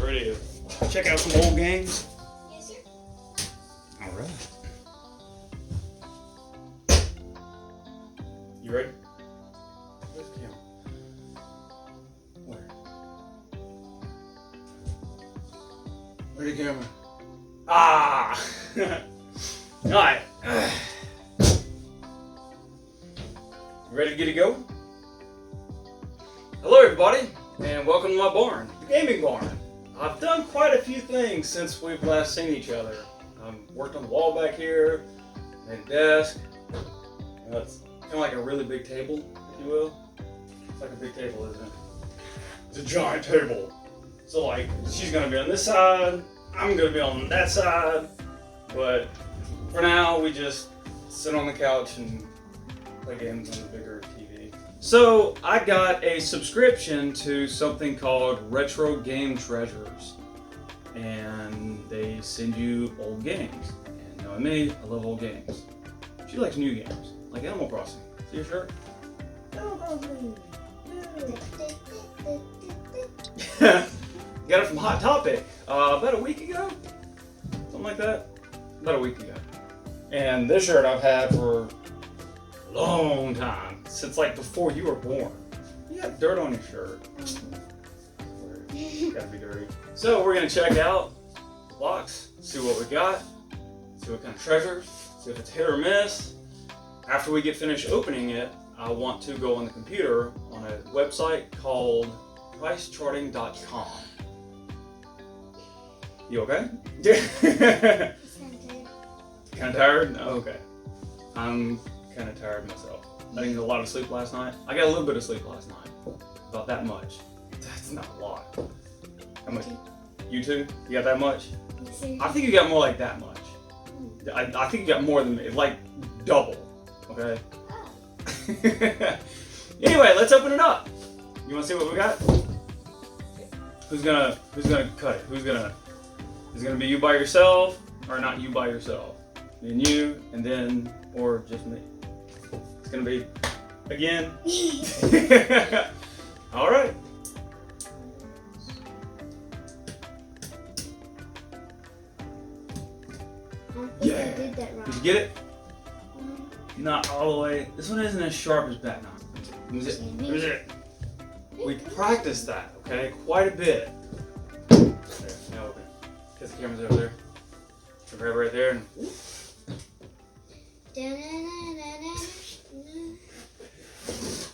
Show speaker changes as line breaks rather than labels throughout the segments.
Ready to check out some old games?
Yes, sir.
All right. You ready? Where's the camera? Where?
Where's the camera?
Ah! All right. Ready to get it go? Hello, everybody, and welcome to my barn, the gaming barn. I've done quite a few things since we've last seen each other. Worked on the wall back here, made a desk. It's kind of like a really big table, if you will. It's like a big table, isn't it? It's a giant table. So like, she's gonna be on this side, I'm gonna be on that side, but for now, we just sit on the couch and play games on the bigger TV. So I got a subscription to something called Retro Game Treasures, and they send you old games. And knowing me, I love old games. She likes new games, like Animal Crossing. See your shirt? Animal Crossing. Yeah. Got it from Hot Topic about a week ago, something like that. About a week ago. And this shirt I've had for a long time, since like before you were born. You got dirt on your shirt. Gotta be dirty. So we're gonna check out the box, see what we got, see what kind of treasures, see if it's hit or miss. After we get finished opening it, I want to go on the computer on a website called pricecharting.com. You okay? Kind of tired? No, okay. I'm kind of tired myself. I didn't get a lot of sleep last night. I got a little bit of sleep last night. About that much. That's not a lot. How much? You too? You got that much?
Yes, sir.
I think you got more like that much. I think you got more than me. Like double. Okay?
Oh.
Anyway, let's open it up. You want to see what we got? Who's gonna cut it? Is it gonna be you by yourself or not you by yourself? Me and you, and then, or just me. It's gonna be, again. All right.
I did that wrong.
Did you get it? Not all the way. This one isn't as sharp as Batman. Is it? We practiced that, okay, quite a bit. There, now open it. Because the camera's over there. So grab it right there and.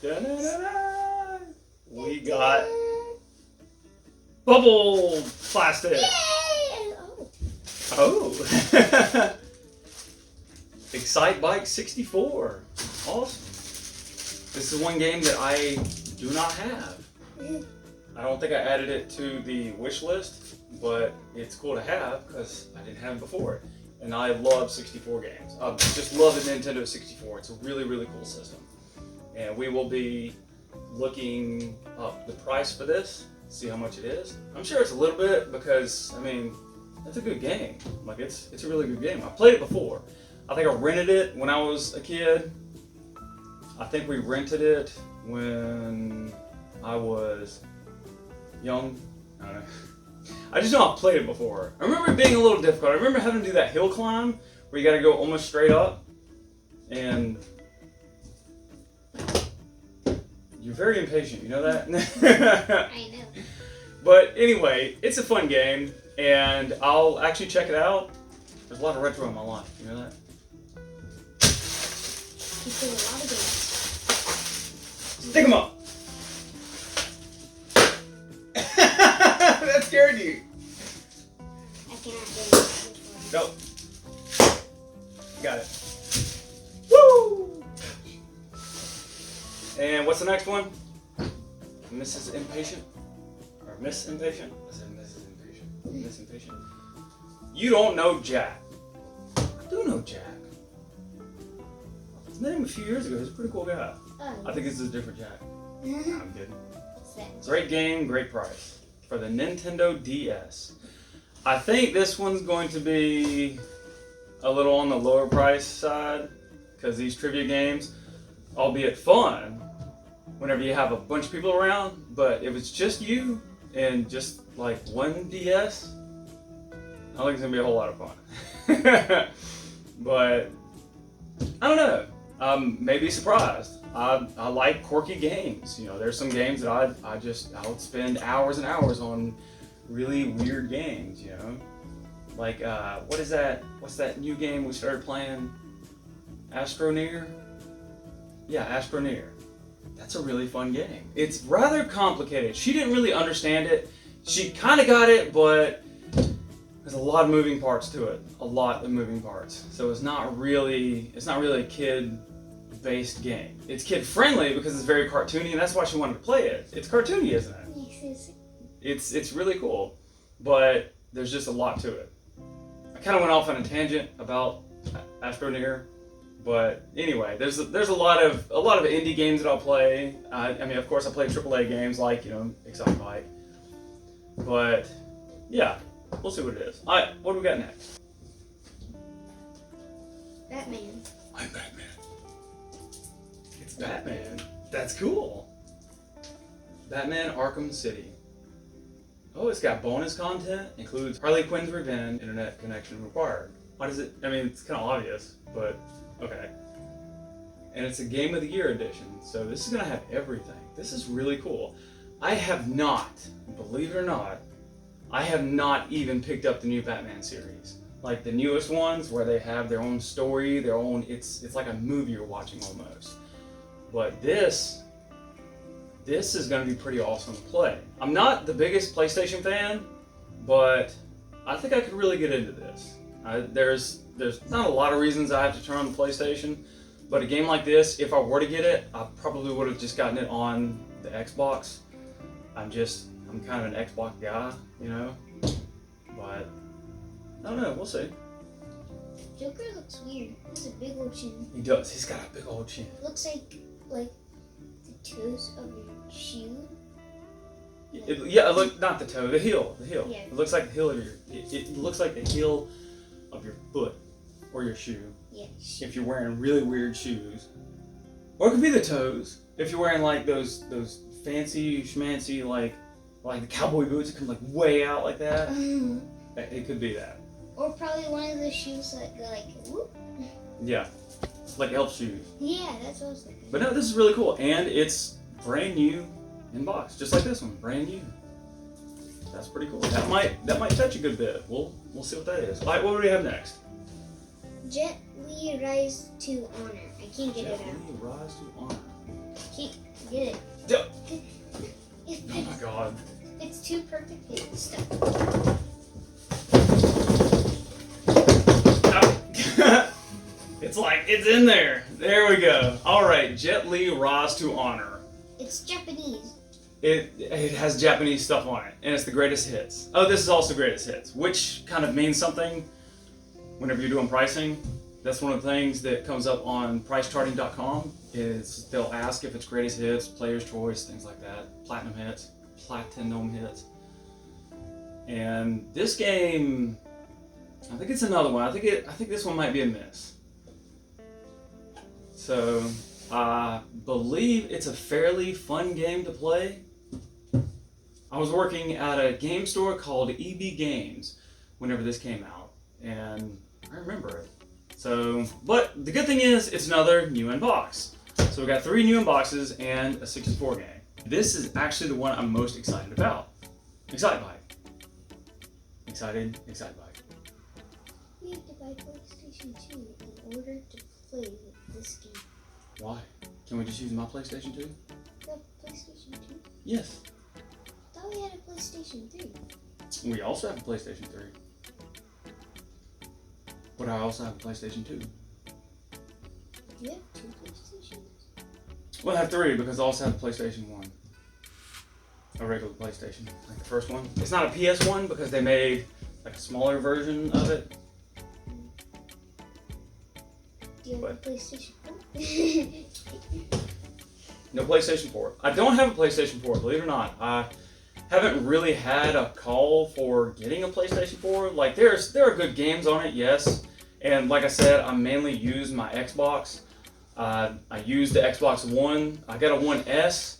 Da-da-da-da. We got bubble plastic.
Yay!
Oh. Excite Bike 64. Awesome. This is one game that I do not have. I don't think I added it to the wish list, but it's cool to have because I didn't have it before. And I love 64 games. I just love the Nintendo 64. It's a really, really cool system. And we will be looking up the price for this, see how much it is. I'm sure it's a little bit because, I mean, it's a good game. Like, it's a really good game. I played it before. I think I rented it when I was a kid. I think we rented it when I was young. I don't know. I just know I've played it before. I remember it being a little difficult. I remember having to do that hill climb where you gotta go almost straight up. And you're very impatient, you know that?
I know.
But anyway, it's a fun game, and I'll actually check it out. There's a lot of retro in my life, you know that?
You played a lot of games.
Stick 'em up! That scared you.
I cannot do it.
Nope. Got it. Woo! And what's the next one? Mrs. Impatient? Or Miss Impatient? I said Mrs. Impatient. Miss Impatient. You don't know Jack. I do know Jack. I met him a few years ago. He's a pretty cool guy.
Oh,
I think this is a different Jack. I'm kidding.
yes.
Great game, great price. For the Nintendo DS. I think this one's going to be a little on the lower price side because these trivia games, albeit fun, whenever you have a bunch of people around, but if it's just you, in just like one DS, I think it's gonna be a whole lot of fun. But I don't know. Maybe surprised. I like quirky games. You know, there's some games that I would spend hours and hours on really weird games. You know, like what is that? What's that new game we started playing? Astroneer? Yeah, Astroneer. That's a really fun game. It's rather complicated. She didn't really understand it. She kind of got it, but there's a lot of moving parts to it. A lot of moving parts. So it's not really a kid-based game. It's kid-friendly because it's very cartoony, and that's why she wanted to play it. It's cartoony, isn't it?
Yes.
It's really cool, but there's just a lot to it. I kind of went off on a tangent about Astroneer, but anyway, there's a lot of indie games that I'll play. I mean, of course, I play AAA games like Excitebike, but yeah, we'll see what it is. All right, what do we got next?
Batman.
I'm Batman. It's Batman. That's cool. Batman Arkham City. Oh, it's got bonus content, includes Harley Quinn's Revenge, internet connection required. Why does it? I mean, it's kind of obvious, but okay. And it's a Game of the Year edition, so this is gonna have everything. This is really cool. I have not, believe it or not, I have not even picked up the new Batman series. Like the newest ones where they have their own story, their own, it's like a movie you're watching almost. But this is gonna be pretty awesome to play. I'm not the biggest PlayStation fan, but I think I could really get into this. There's not a lot of reasons I have to turn on the PlayStation, but a game like this, if I were to get it, I probably would have just gotten it on the Xbox. I'm kind of an Xbox guy, you know, but I don't know, we'll see.
Joker looks weird. He has a big old chin.
He does, he's got a big old chin.
Looks like the toes of your shoe.
Look, not the toe, the heel.
Yeah.
It looks like the heel of your, it looks like the heel of your foot or your shoe.
Yeah.
If you're wearing really weird shoes. Or it could be the toes. If you're wearing like those fancy schmancy like the cowboy boots that come like way out like that. It could be that.
Or probably one of the shoes that go like whoop.
Yeah. Like elf shoes.
Yeah, that's what I was thinking.
But no, this is really cool. And it's brand new in box. Just like this one. Brand new. That's pretty cool. That might touch a good bit. We'll see what that is. Alright, what do we have next?
Jet Li Rise to Honor. I can't get
Jet
it out.
Li Rise to Honor.
Can't get it.
Duh.
It-
Oh my god.
It's too perfect. It's stuck.
It's like, it's in there. There we go. Alright, Jet Li Rise to Honor.
It's Japanese.
It has Japanese stuff on it, and it's the greatest hits. Oh, this is also greatest hits, which kind of means something whenever you're doing pricing. That's one of the things that comes up on pricecharting.com is they'll ask if it's greatest hits, player's choice, things like that, platinum hits. And this game, I think it's another one. I think this one might be a miss. So I believe it's a fairly fun game to play. I was working at a game store called EB Games whenever this came out, and I remember it. So, but the good thing is it's another new in box. So we got 3 new in boxes and a 64 game. This is actually the one I'm most excited about. Excitebike. Excited, Excitebike.
We have to buy PlayStation 2 in order to play this game.
Why? Can we just use my PlayStation 2?
You have PlayStation 2?
Yes.
I thought we had a PlayStation 3.
We also have a PlayStation 3. But I also have a PlayStation 2.
You have 2 PlayStations?
Well, I have 3 because I also have a PlayStation 1. A regular PlayStation, like the first one. It's not a PS1 because they made like a smaller version of it.
Do you have
What?
a PlayStation 4?
No PlayStation 4. I don't have a PlayStation 4, believe it or not. I haven't really had a call for getting a PlayStation 4. Like there are good games on it, yes. And like I said, I mainly use my Xbox. I use the Xbox One. I got a One S,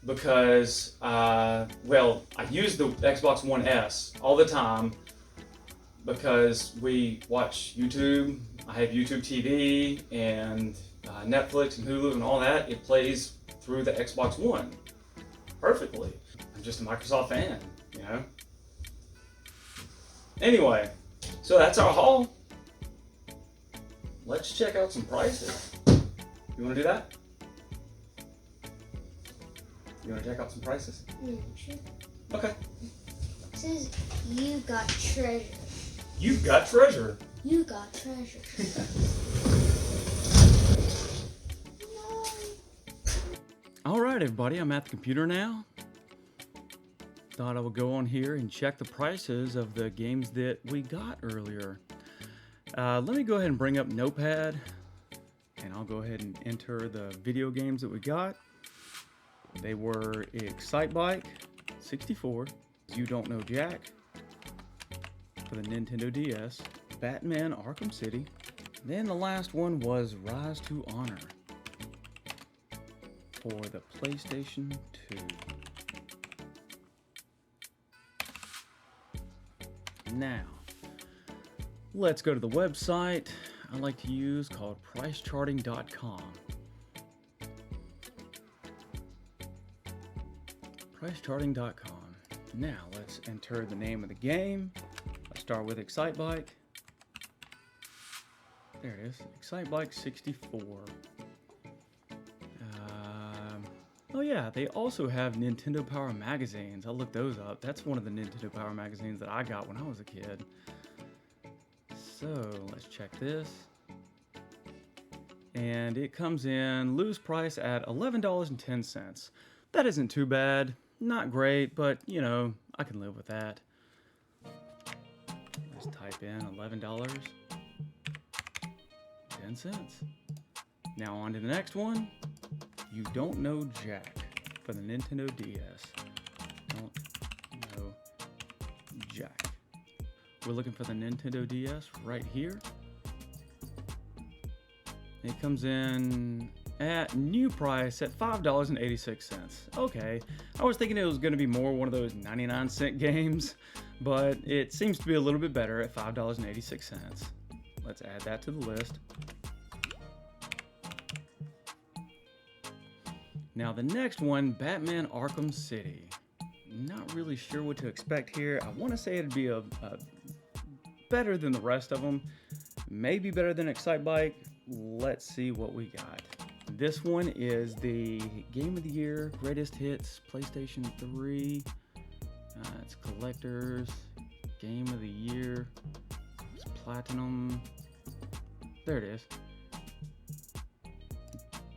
because, well, I use the Xbox One S all the time because we watch YouTube. I have YouTube TV and Netflix and Hulu and all that. It plays through the Xbox One perfectly. I'm just a Microsoft fan, you know? Anyway, so that's our haul. Let's check out some prices. You want to do that? You want to check out some prices?
Sure.
Okay.
It says you got treasure.
You've got treasure.
You got treasure.
All right, everybody, I'm at the computer now. Thought I would go on here and check the prices of the games that we got earlier. Let me go ahead and bring up Notepad, and I'll go ahead and enter the video games that we got. They were Excitebike 64, You Don't Know Jack for the Nintendo DS, Batman Arkham City, then the last one was Rise to Honor for the PlayStation 2. Now, let's go to the website I like to use called pricecharting.com. Pricecharting.com. Now, let's enter the name of the game. Let's start with Excitebike. There it is, Excitebike 64. Oh yeah, they also have Nintendo Power magazines. I looked those up. That's one of the Nintendo Power magazines that I got when I was a kid. So let's check this. And it comes in loose price at $11.10. That isn't too bad. Not great, but you know, I can live with that. Let's type in $11.10. Now on to the next one. You Don't Know Jack for the Nintendo DS. Don't Know Jack. We're looking for the Nintendo DS right here. It comes in at new price at $5.86. Okay, I was thinking it was going to be more one of those 99-cent games, but it seems to be a little bit better at $5.86. Let's add that to the list. Now the next one, Batman Arkham City. Not really sure what to expect here. I want to say it'd be a better than the rest of them. Maybe better than Excitebike. Let's see what we got. This one is the Game of the Year, Greatest Hits, PlayStation 3. It's Collectors, Game of the Year. It's Platinum. There it is.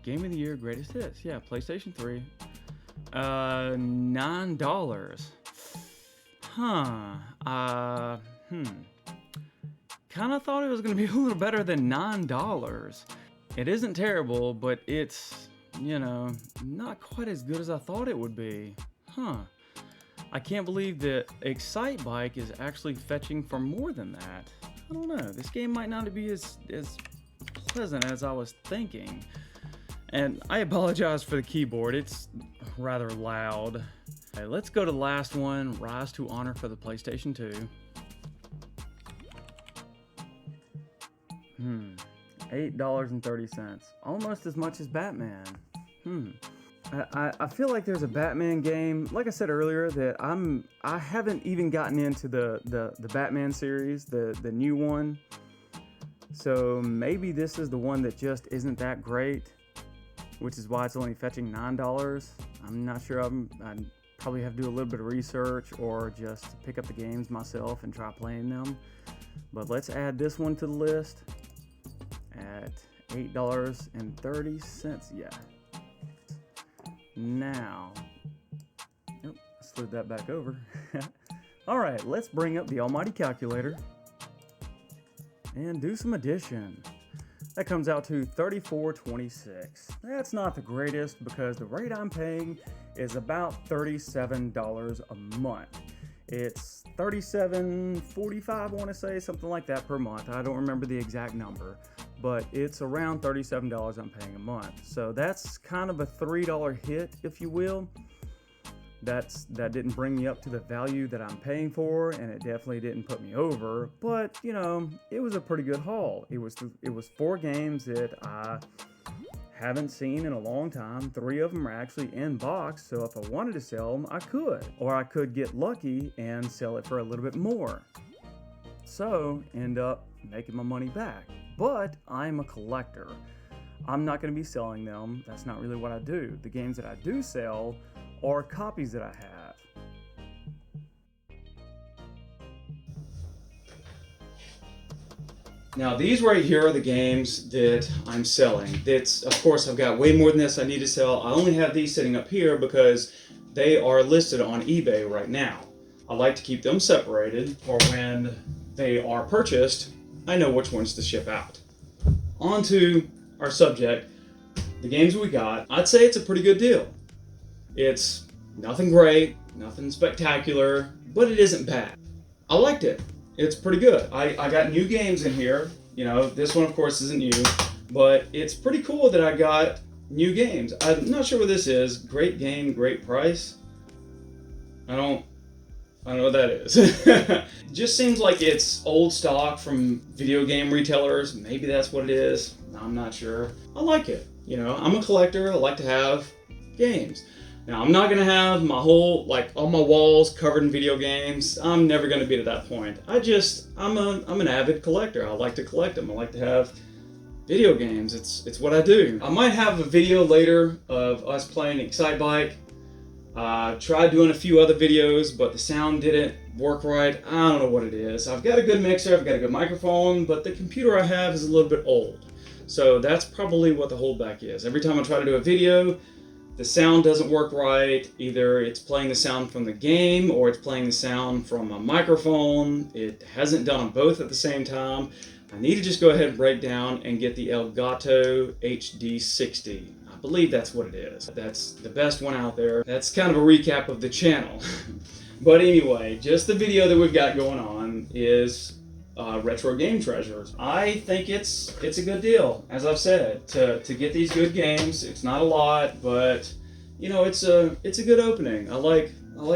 Game of the Year, Greatest Hits. Yeah, PlayStation 3. $9. Kind of thought it was going to be a little better than $9. It isn't terrible, but it's, you know, not quite as good as I thought it would be. I can't believe that Excitebike is actually fetching for more than that. I don't know. This game might not be as pleasant as I was thinking. And I apologize for the keyboard, it's rather loud. Okay, let's go to the last one, Rise to Honor for the PlayStation 2. $8.30, almost as much as Batman. I feel like there's a Batman game, like I said earlier, that I haven't even gotten into the Batman series, the new one. So maybe this is the one that just isn't that great, which is why it's only fetching $9. I'm not sure. I'd probably have to do a little bit of research or just pick up the games myself and try playing them. But let's add this one to the list at $8.30. Yeah. Now, I slid that back over. All right, let's bring up the almighty calculator and do some addition. That comes out to $34.26. That's not the greatest because the rate I'm paying is about $37 a month. It's $37.45, I want to say, something like that per month. I don't remember the exact number, but it's around $37 I'm paying a month. So that's kind of a $3 hit, if you will.
that didn't bring me up to the value that I'm paying for, and it definitely didn't put me over. But you know, it was a pretty good haul. It was 4 games that I haven't seen in a long time. 3 of them are actually in box, so if I wanted to sell them, I could, or I could get lucky and sell it for a little bit more. So end up making my money back. But I'm a collector. I'm not going to be selling them. That's not really what I do. The games that I do sell are copies that I have.
Now these right here are the games that I'm selling. That's, of course, I've got way more than this I need to sell. I only have these sitting up here because they are listed on eBay right now. I like to keep them separated for when they are purchased, I know which ones to ship out. On to our subject, the games we got. I'd say it's a pretty good deal. It's nothing great, nothing spectacular, but it isn't bad. I liked it. It's pretty good. I got new games in here. You know, this one of course isn't new, but it's pretty cool that I got new games. I'm not sure what this is. Great game, great price. I don't know what that is. Just seems like it's old stock from video game retailers. Maybe that's what it is. I'm not sure. I like it. You know, I'm a collector. I like to have games. Now, I'm not going to have my whole, like, all my walls covered in video games. I'm never going to be to that point. I'm an avid collector. I like to collect them. I like to have video games. It's what I do. I might have a video later of us playing Excitebike. Tried doing a few other videos, but the sound didn't work right. I don't know what it is. I've got a good mixer, I've got a good microphone, but the computer I have is a little bit old. So that's probably what the holdback is. Every time I try to do a video, the sound doesn't work right. Either it's playing the sound from the game or it's playing the sound from a microphone. It hasn't done them both at the same time. I need to just go ahead and break down and get the Elgato HD60. I believe that's what it is. That's the best one out there. That's kind of a recap of the channel. But anyway, just the video that we've got going on is Retro Game Treasures. I think it's a good deal, as I've said, to get these good games. It's not a lot, but you know, it's a good opening. I like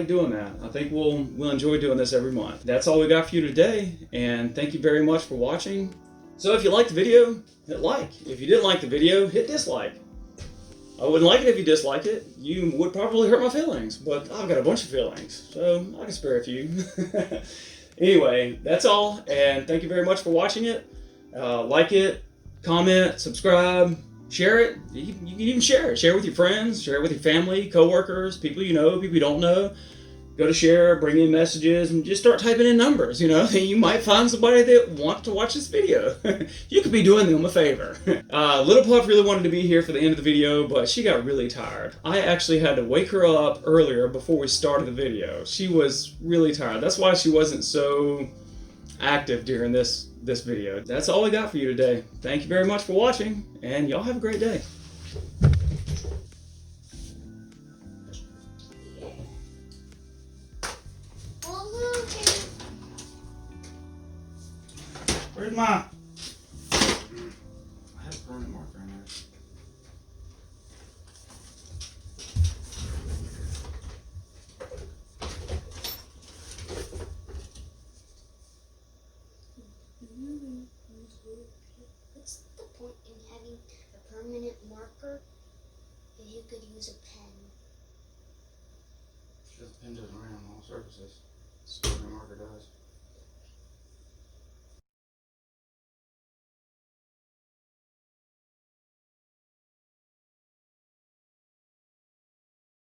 doing that. I think we'll enjoy doing this every month. That's all we got for you today, and thank you very much for watching. So if you liked the video, hit like. If you didn't like the video, hit dislike. I wouldn't like it if you disliked it. You would probably hurt my feelings, but I've got a bunch of feelings, so I can spare a few. Anyway, that's all, and thank you very much for watching it. Like it, comment, subscribe, share it. You can even share it. Share it with your friends, share it with your family, coworkers, people you know, people you don't know. Go to share, bring in messages, and just start typing in numbers, you know. You might find somebody that wants to watch this video. You could be doing them a favor. Little Puff really wanted to be here for the end of the video, but she got really tired. I actually had to wake her up earlier before we started the video. She was really tired. That's why she wasn't so active during this video. That's all we got for you today. Thank you very much for watching, and y'all have a great day. Where's my... I have a permanent marker in there.
What's the point in having a permanent marker if you could use a pen?
Because the pen doesn't run on all surfaces. So the marker does.